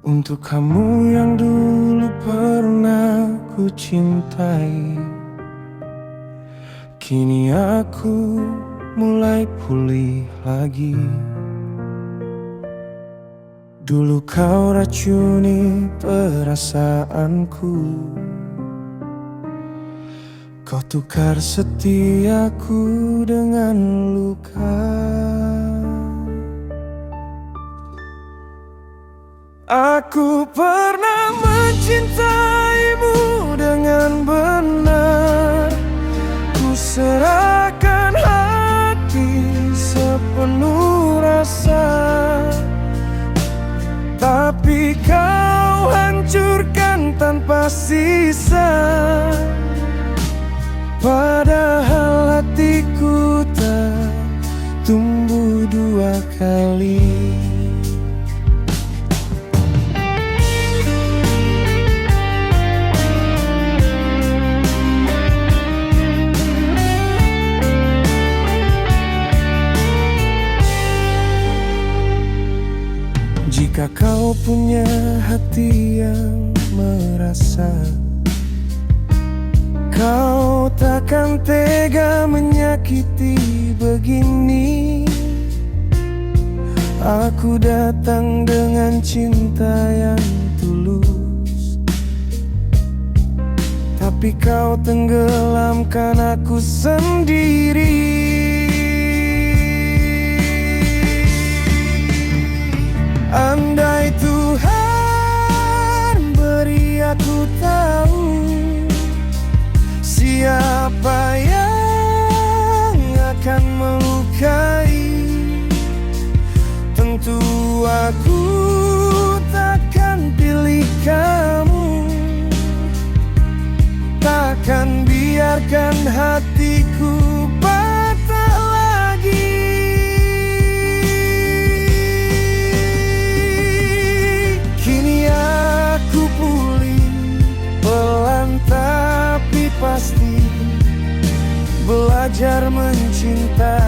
Untuk kamu yang dulu pernah ku cintai, kini aku mulai pulih lagi. Dulu kau racuni perasaanku, kau tukar setiaku dengan luka. Aku pernah mencintaimu dengan benar, ku serahkan hati sepenuh rasa, tapi kau hancurkan tanpa sisa. Padahal hatiku tak tumbuh dua kali. Jika kau punya hati yang merasa, kau takkan tega menyakiti begini. Aku datang dengan cinta yang tulus, tapi kau tenggelamkan aku sendiri. Andai Tuhan beri aku tahu siapa yang akan melukai, tentu aku takkan pilih kamu. Takkan biarkan hatiku patah lagi. Kini aku pulih pelan tapi pasti, belajar mencintai